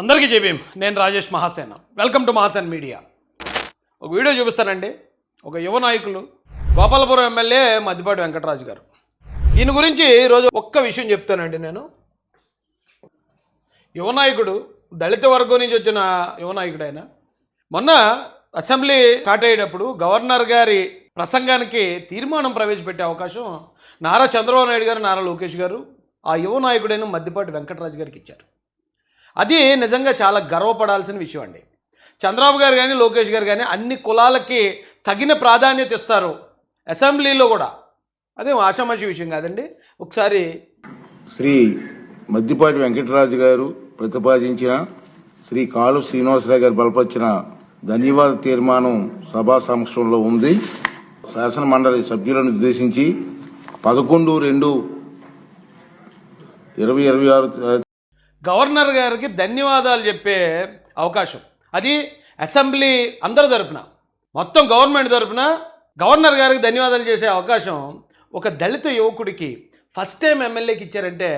అందరికీ జేబీఎం. నేను Rajesh Mahasena. Welcome to Mahasena media. ఒక వీడియో చూపిస్తానండి. ఒక యువ నాయకులు గోపాలపురం ఎమ్మెల్యే మద్దిపాటి వెంకటరాజు గారు. ఈయన గురించి ఈరోజు ఒక్క విషయం చెప్తానండి. నేను యువ నాయకుడు, దళిత వర్గం నుంచి వచ్చిన యువ నాయకుడు. ఆయన మొన్న అసెంబ్లీ స్టార్ట్ అయ్యేటప్పుడు గవర్నర్ గారి ప్రసంగానికి తీర్మానం ప్రవేశపెట్టే అవకాశం నారా చంద్రబాబు నాయుడు గారు, నారా లోకేష్ గారు ఆ యువ నాయకుడైన మద్దిపాటి వెంకటరాజు గారికి ఇచ్చారు. అది నిజంగా చాలా గర్వపడాల్సిన విషయం అండి. చంద్రబాబు గారు కానీ, లోకేష్ గారు కానీ అన్ని కులాలకి తగిన ప్రాధాన్యత ఇస్తారు అసెంబ్లీలో కూడా. అదేం ఆషామాషి విషయం కాదండి. ఒకసారి శ్రీ మద్దిపాటి వెంకటరాజు గారు ప్రతిపాదించిన శ్రీ కాళు శ్రీనివాసరావు గారు బలపరిచిన ధన్యవాద తీర్మానం సభా సమక్షంలో ఉంది. శాసన మండలి సభ్యులను ఉద్దేశించి 11/2/2026 గవర్నర్ గారికి ధన్యవాదాలు చెప్పే అవకాశం. అది అసెంబ్లీ అందరి తరపున, మొత్తం గవర్నమెంట్ తరపున గవర్నర్ గారికి ధన్యవాదాలు చేసే అవకాశం ఒక దళిత యువకుడికి ఫస్ట్ టైం ఎమ్మెల్యేకి ఇచ్చారంటే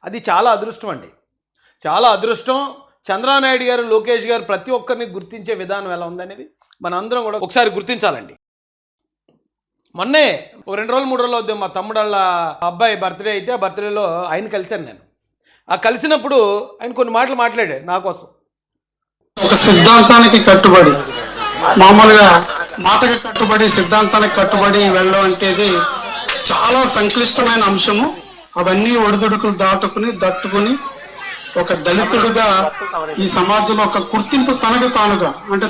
అది చాలా అదృష్టం అండి. చాలా అదృష్టం. చంద్రబాబు నాయుడు గారు, లోకేష్ గారు ప్రతి ఒక్కరిని గుర్తించే విధానం ఎలా ఉందనేది మన అందరం కూడా ఒకసారి గుర్తించాలండి. మొన్నే ఒక 2 రోజులు 3 రోజులు అవుతుంది, మా తమ్ముళ్ళ అబ్బాయి బర్త్డే అయితే ఆ బర్త్డేలో ఆయన కలిశాను నేను. ఆ కలిసినప్పుడు ఆయన కొన్ని మాటలు మాట్లాడాడు నా కోసం. ఒక సిద్ధాంతానికి కట్టుబడి, మామూలుగా మాటకి కట్టుబడి సిద్ధాంతానికి కట్టుబడి వెళ్ళడం అంటేది చాలా సంక్లిష్టమైన అంశము. అవన్నీ ఒడిదుడుకులు దట్టుకుని ఒక దళితుడిగా ఈ సమాజంలో ఒక గుర్తింపు తనకు తానుగా, అంటే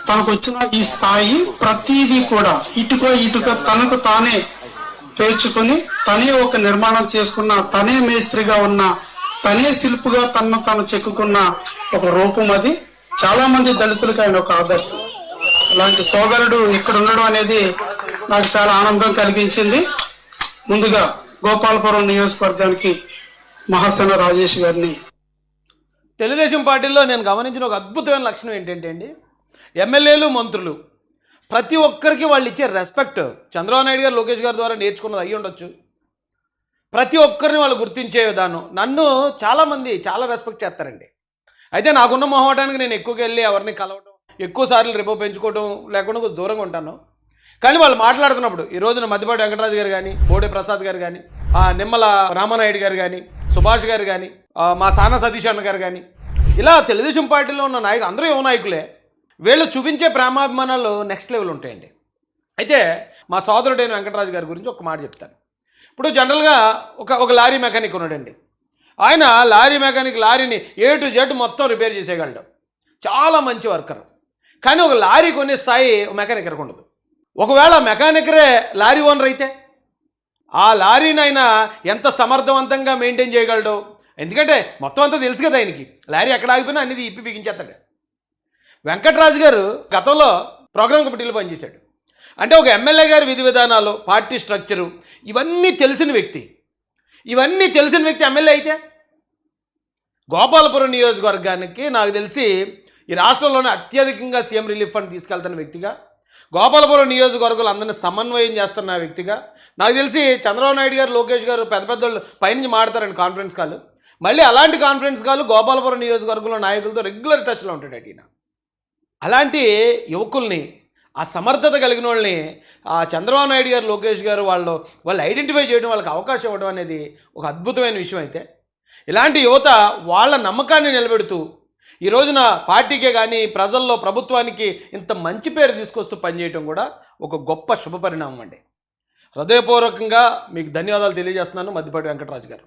తనకు వచ్చిన ఈ స్థాయి ప్రతిదీ కూడా ఇటుక తనకు తానే పేర్చుకొని, తనే ఒక నిర్మాణం చేసుకున్న, తనే మేస్త్రిగా ఉన్న, తనే శిల్పుగా తను చెక్కుకున్న ఒక రూపం. అది చాలా మంది దళితులకు ఆయన ఒక ఆదర్శం. అలాంటి సోదరుడు ఇక్కడ ఉండడం అనేది నాకు చాలా ఆనందం కలిగించింది. ముందుగా గోపాలపురం నియోజకవర్గానికి మహాసేన రాజేష్ గారిని. తెలుగుదేశం పార్టీలో నేను గమనించిన ఒక అద్భుతమైన లక్షణం ఏంటంటే అండి, ఎమ్మెల్యేలు, మంత్రులు ప్రతి ఒక్కరికి వాళ్ళు ఇచ్చే రెస్పెక్ట్ చంద్రబాబు నాయుడు గారు, లోకేష్ గారి ద్వారా నేర్చుకున్నది అయ్యి ఉండొచ్చు. ప్రతి ఒక్కరిని వాళ్ళు గుర్తించే విధానం. నన్ను చాలామంది చాలా రెస్పెక్ట్ చేస్తారండి. అయితే నాకున్న మొహమాటానికి నేను ఎక్కువగా వెళ్ళి ఎవరిని కలవడం, ఎక్కువ సార్లు రేపో పెంచుకోవడం లేకుండా కొంచెం దూరంగా ఉంటాను. కానీ వాళ్ళు మాట్లాడుతున్నప్పుడు ఈ రోజున మద్దిపాటి వెంకటరాజు గారు కానీ, బోడే ప్రసాద్ గారు కానీ, నిమ్మల రామానాయుడు గారు కానీ, సుభాష్ గారు కానీ, మా సానా సతీష్ అన్న గారు కానీ, ఇలా తెలుగుదేశం పార్టీలో ఉన్న నాయకులు అందరూ యువ నాయకులే. వీళ్ళు చూపించే ప్రేమాభిమానాలు నెక్స్ట్ లెవెల్ ఉంటాయండి. అయితే మా సోదరుడైన వెంకటరాజు గారి గురించి ఒక మాట చెప్తాను. ఇప్పుడు జనరల్గా ఒక లారీ మెకానిక్ ఉన్నాడండి. ఆయన లారీ మెకానిక్ లారీని A to Z మొత్తం రిపేర్ చేసేయగలడు. చాలా మంచి వర్కర్. కానీ ఒక లారీ కొనే స్థాయి మెకానికర్కి ఉండదు. ఒకవేళ మెకానికరే లారీ ఓనర్ అయితే ఆ లారీని ఆయన ఎంత సమర్థవంతంగా మెయింటైన్ చేయగలడు. ఎందుకంటే మొత్తం అంతా తెలుసు కదా ఆయనకి. లారీ ఎక్కడ ఆగిపోయినా అన్నిది ఇప్పి బిగించేస్తాడు. వెంకటరాజు గారు గతంలో ప్రోగ్రామ్ కమిటీలో పనిచేశాడు. అంటే ఒక ఎమ్మెల్యే గారి విధి విధానాలు, పార్టీ స్ట్రక్చరు ఇవన్నీ తెలిసిన వ్యక్తి. ఎమ్మెల్యే అయితే గోపాలపురం నియోజకవర్గానికి నాకు తెలిసి ఈ రాష్ట్రంలోనే అత్యధికంగా సీఎం రిలీఫ్ ఫండ్ తీసుకెళ్తున్న వ్యక్తిగా, గోపాలపురం నియోజకవర్గాలు అందరినీ సమన్వయం చేస్తున్న వ్యక్తిగా నాకు తెలిసి చంద్రబాబు నాయుడు గారు, లోకేష్ గారు పెద్ద పైనుంచి మాడతారండి కాన్ఫరెన్స్ కాల్. మళ్ళీ అలాంటి కాన్ఫరెన్స్ కాల్ గోపాలపురం నియోజకవర్గంలో నాయకులతో రెగ్యులర్ టచ్లో ఉంటాడు అటు. అలాంటి యువకుల్ని, ఆ సమర్థత కలిగిన వాళ్ళని ఆ చంద్రబాబు నాయుడు గారు, లోకేష్ గారు వాళ్ళు ఐడెంటిఫై చేయడం, వాళ్ళకి అవకాశం ఇవ్వడం అనేది ఒక అద్భుతమైన విషయం. అయితే ఇలాంటి యువత వాళ్ళ నమ్మకాన్ని నిలబెడుతూ ఈ రోజున పార్టీకే కానీ ప్రజల్లో, ప్రభుత్వానికి ఇంత మంచి పేరు తీసుకొస్తూ పనిచేయడం కూడా ఒక గొప్ప శుభపరిణామం అండి. హృదయపూర్వకంగా మీకు ధన్యవాదాలు తెలియజేస్తున్నాను మద్దిపాటి వెంకటరాజు గారు.